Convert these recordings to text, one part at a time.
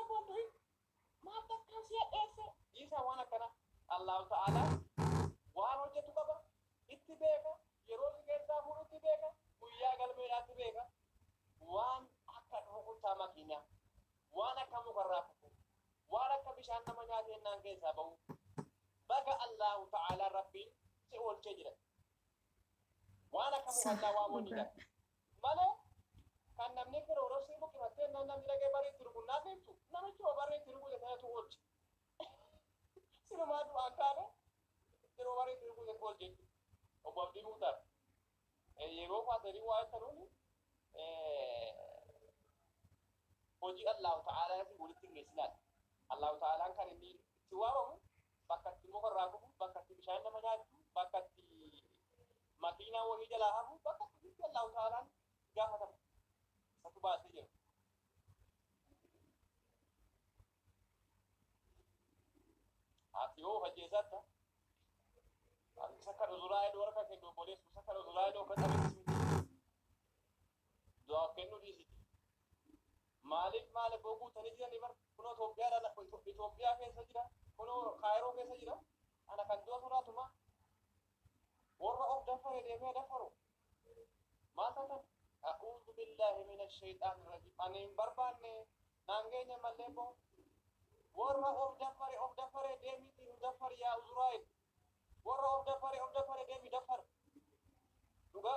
bodoh mata kasih ese isa wana kana Allah Taala wano jetu kaba ittibeka yerol gesa huru tibeka kuya galme la tibeka wan akad hukun sama kinya wana kamu karafu wana kabishan namanya nan gesa bau baga Allah Taala rabbi si ol chejira wana kamu Allah wa monida mana kan namne ko rosi mo kimatte nan namne lage bari turgun na nemtu namicho bari turgun ya to ol sino madu akane sino bari turgun ya ol je obabdi mutar yero fa dari wa taruni hoji Allah Taala fi ulitin islam Allah Taala kan ni tiwawa bakati mo rabu bakati bishan namanya bakati makina wo hijala habu bakati Allah Taala gafata satu bahasa je atio hajezata sakar zulai do raka ke do boleh sakar zulai do kata do kenu di sini malik bogu tani jira ni bar kuno Ethiopia da Ethiopia ke sajira kuno Cairo ke sajira ana kan do suratuma warra of dafare de me dafaro ma tata a'udhu billahi minash shaitanir rajim anin barbane nangenya malebo warra of dafare de mi tin dafar ya uzrail warra of dafare de mi dafar juga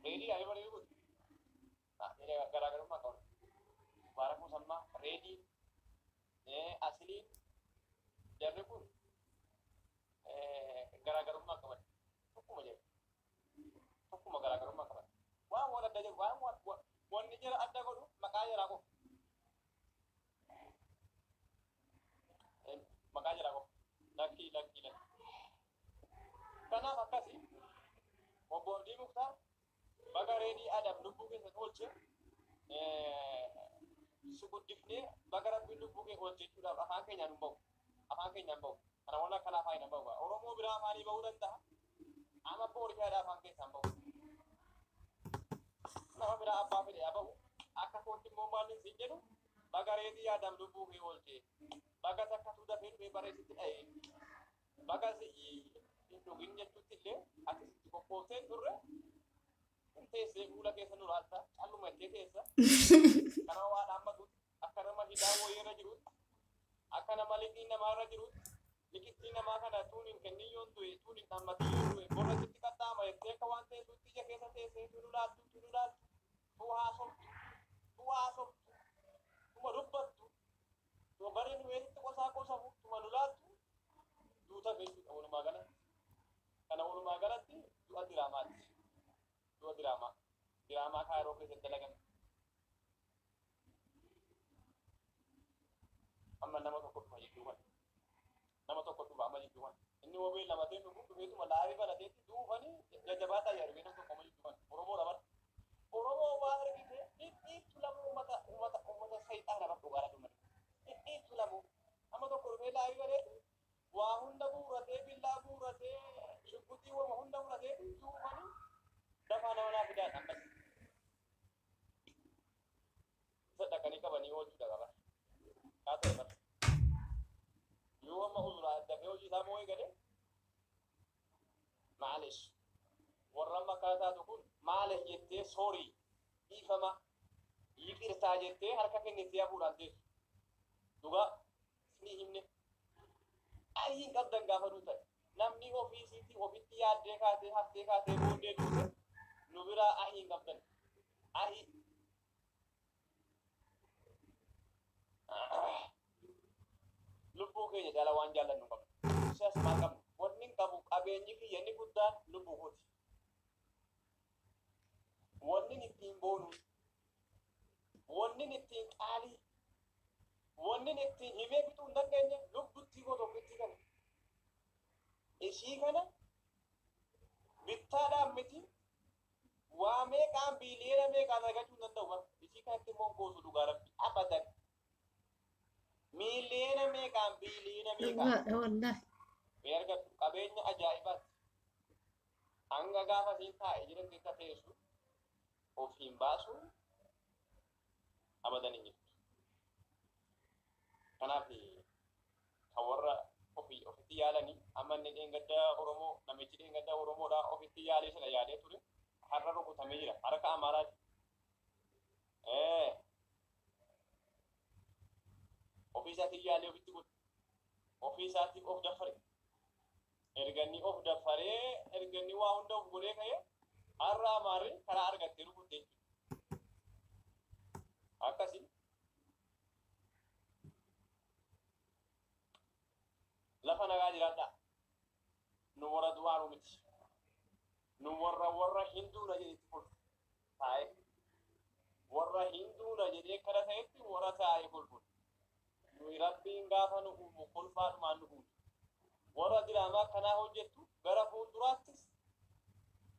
ready ayo bari ibu nah ini gara-gara rumah kau baraku sama ready asli jarre pun gara-gara rumah kau tuku gara-gara rumah kau wah wala daje wah won ni jara adda godu makaya rako makaya rako laki kana makasi obodi mukta bagare di adam lumbuke sa olche suku difne bagara bindu buke olche tuda afanke nyambo ana wala kala fay na bawa oromo bira mani bawdanta ama por ke ada afanke sambo na bira abba bile abawu aka ko timmo mani sinjeru bagare di adam lumbuke olche bagata katuda be bare sitti ay bagasi indo ginnya tutille ati ko poten durre tese gula ke sanu rata allu ma tese kana wa namadu akana ma hidawo yera jiru akana malikina mara jiru likitina ma kana tunin keniyon tu tunin tamati tu bora titika tama te kawante tutti je kesa tese tunulat tuaso tuma rubbat tu bare ni weri to kosa tuma nulat duta be awul magana kana awul magana ti tu adiramat dua drama Cairo ke sedalagan amma nama to ko fayi duwan nama to ko tu ba mali duwan inni wo be la mate no ko be tu malari bana de tu fani ya jabata yar be no ko mali duwan oromo wa har ki te tulamu umata saytan na to gara dumani tulamu amma to ko be la ari bare wa hunda burate billahi burate shukuti wa hunda burate tu fani dafana wana bidat ambas sadaka ni kabani wo juda gaba kata bar yo ma uzra da ko ji samu gade معلش warra kata dukun male yette sorry ifama yikirta jette harka ke nitiya burante duga ni himne ayin kaddan gafa duta namni ofisi yadde ka te hafte ka te bonde duta nubira ahin kapten ahi lubu ke jala wanjala nu kam sas makam warning kabu abenji ki yani gudda lubu hoti warning itin bonu warning itin ali warning itin hime bitu ndangenya lubu tigo do kitikan eshi kana bittada miti wa me kan biliyena me kan daga tunan da ba isi kan ke mon ko su dugara abadan miliyena me kan biliyena me kan wallahi Erga qabeenya ajaa'ibaati. Hanga gaafa siin taa'e jiran keessa teessu ofiin baasuun abadan hin jirtu. Kanaaf kan warra ofitti yaalanii amma inni dheengaddaa Oromoo namichi dheengaddaa Oromoodhaa ofitti yaalee sana yaadee ture har'a rukutamee jira harka Amaaraati. Ofii isaatiin yaalee ofitti godhu ofii isaatiif of daffare erganni of daffaree erganni waa hunda of godhee ka'ee har'a Amaarri karaa argattee rukuttee akkasii lafa nagaa jiraadhaa nu warra du'aanu miti nu warra hinduudha jedhetti kolfu taa'e warra hinduudha jedhee kana ta'etti warra taa'e kolfu nuyi rabbiin gaafa nu uumu kolfaadhumaan nu uumu warra diraamaa kanaa hojjettu gara fuulduraattis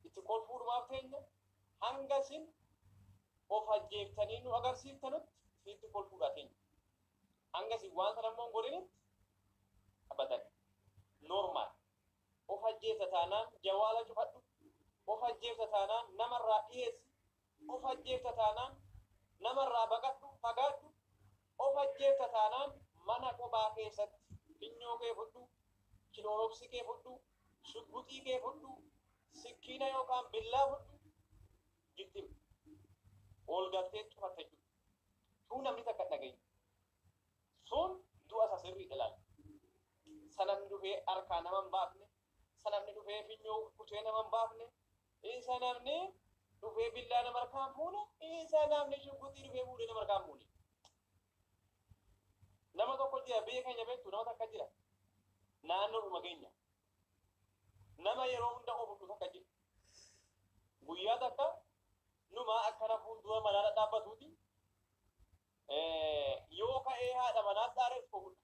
itti kolfuudhumaaf teenya hanga isin of ajjeeftanii nu agarsiiftanutti isiitti kolfuudha teenya hanga isin waan sana immoo hin godhinitti abadan normal of ajjeefta taanaan jawaala cufadhu of ajjeefta taanaan namarraa dhiyeessi of ajjeefta taanaan namarraa baqadhu fagaadhu of ajjeefta taanaan mana kophaa keessatti finyoo kee fudhu kilooroksii kee fudhu shugguxii kee fudhu sikkiina yookaan billaa fudhu jittim ol galtee cufatte jechuudha tuu namni takka dhagayu sun du'a isa sirrii ilaala. Sanamni dhufee harkaa nama hin baafne sanamni dhufee finyoo kutee nama hin baafne sanamni dhufee billaa nama harkaan fuune sanamni shugguxii dhufee fuudhee nama harkaan fuune. Nama tokko jira biyya keenya beektu nama takka jira naannoodhuma keenya nama yeroo hunda ofuudhu takka jira guyyaa takka numa akkana fuuldura manaa dhaabbatuuti yoo ka'ee haadha manaa dhaareef ofuudha.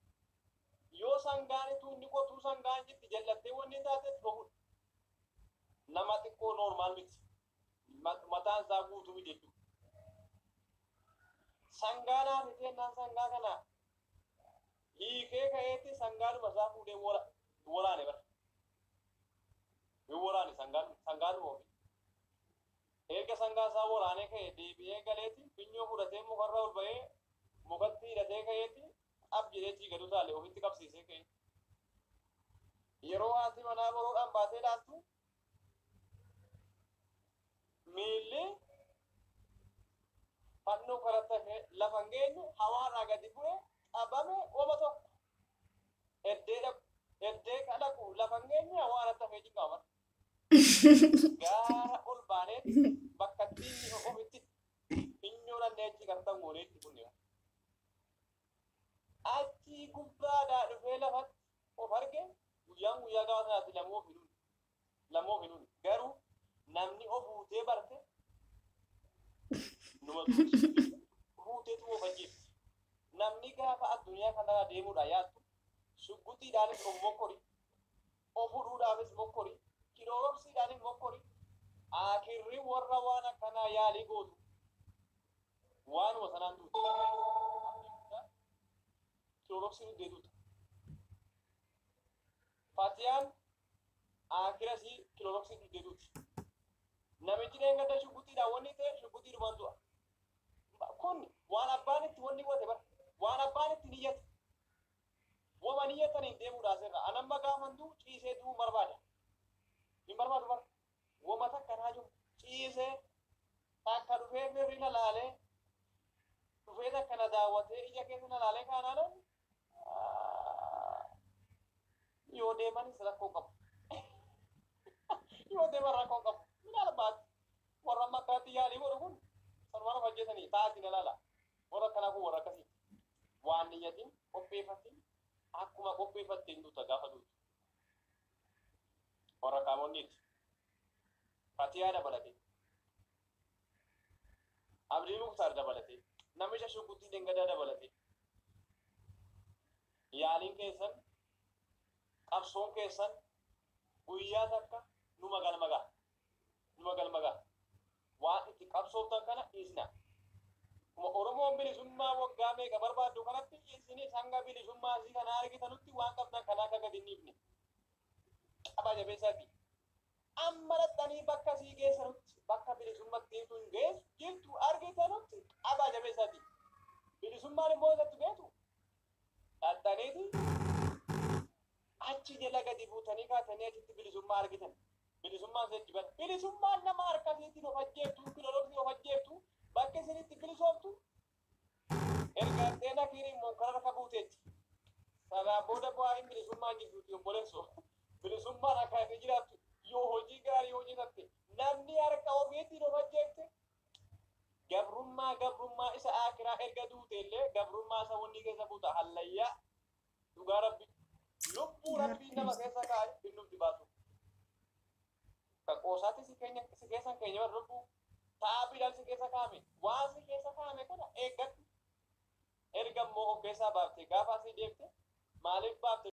Yoo sangaani tuunni qotuu sangaan jitti jallattee wanni taateef ofuudha. Nama xiqqoo normaal miti mataan isaa guutuu jechuudha. Sangaanaa fiteenaan sangaa kanaa hiikee ka'eetti sangaanuma isaa fuudhee waraane bara. Yoo waraane sangaanuma ofii. Erga sangaa isaa waraanee ka'e deebi'ee galeetti finyoo fudhatee mukarra ol ba'ee mukatti hidhatee ka'eetti ab jedheetii gadu taale ofitti qabsiisee ka'e. Yeroo haati manaa boroodhaan baatee laattu miilli fannoo karatta lafa hin geenye hawaarraa gadi bu'ee qabame ooma tokko eddee kadhaqu lafa hin geenye hawaarratti hafee jinqaama. Gaara ol baaneetti bakka ittiin ofitti finyoo dandeechi kartan gooneetti bunne. Achi gubbaadhaa dhufee lafatti of arge guyyaa gaafa sanaatti lamoo finuun garuu namni of huutee barte numa huuteetu of ajjeefti. Namni gaafa addunyaa kanarra deemuudha yaaddu shugguxiidhaanis of mokkori of hudhuudhaafis mokkori kilooroksiidhaanis mokkori akirri warra waan akkanaa yaalii gootu waanuma sanaan duuti. Kilooroksiin deeduuta. Fatiyaan akirasii kilooroksiin deeduuti. Namichi dheengadda shugguxiidhaan wanni ta'e shugguxiidhumaan du'a. Kun waan abbaan itti wanni goote bara waan abbaan itti niyyate wama niyyataniin deemuudhaas irra anamma gaafanduu ciisee du'uu barbaada. Hin barbaadu bara wama takka naa jiru ciisee takka dhufee firri na laalee dhufee takka na daawwatee ija keessa na laalee kaanaanan yoo deemanis rakkoo qabu. Yoo deeman rakkoo qabu. Minaalbaati warra makkaatti yaalii godhu kun sanumaan of ajjeesanii taa'atiin ilaala. Warra kanaa kun warra akkasii waan niyyatiin qopheeffatiin akkuma qopheeffatteen duuta gaafa duutu. Warra qaamoniiti. Fatiyaa dabalatee. Abdii Muktaar dabalatee. Namicha shugguxii dheengaddaa dabalatee. Yaaliin keessan qabsoon keessan guyyaa takka numa galmagaa waan itti qabsooftan kana dhiisna. Oromoon bilisummaa waggaa meeqa barbaaddu kanatti isinis hanga bilisummaa isii kana argitanutti waan qabdan kanaa akka gadi hin dhiifne. jabeessaati. Amma dhaxxanii bakka sii geessanutti bakka bilisummaatti tun geessu jirtu argitanutti abaa jabeessaati. Bilisummaan immoo isatti geetu dhaxxaniiti achi jala gadi buutanii kaatanii achitti bilisummaa argitan. Bilisummaan seetti ban bilisummaan nama harkasiitiin of ajjeeftu kiloloofii of ajjeeftu bakka isinitti bilisoomtu erga xeena kiiriin monkara raka buuteetti. Sanaa booda bu'aa hin bilisummaan jirtuuti obboleessoo. Bilisummaan akka inni jiraattu yoo hojii gaarii hojjetatte namni harka ofiitiin of ajjeefte gabrummaa isa akiraa erga duute illee gabrummaa isa wanni keessa buuta hallayyaa dhugaa rabbi lubbuu rabbii nama keessa kaa'e binnutti baasu. Ka qoosaatti si keessan keenya warra lubbuu taa'abiidhaan si keessa kaa'ame waan si keessa kaa'ame kana eeggadhu. Erga immoo of keessaa baaftee gaafa si deebite maaliif baafte?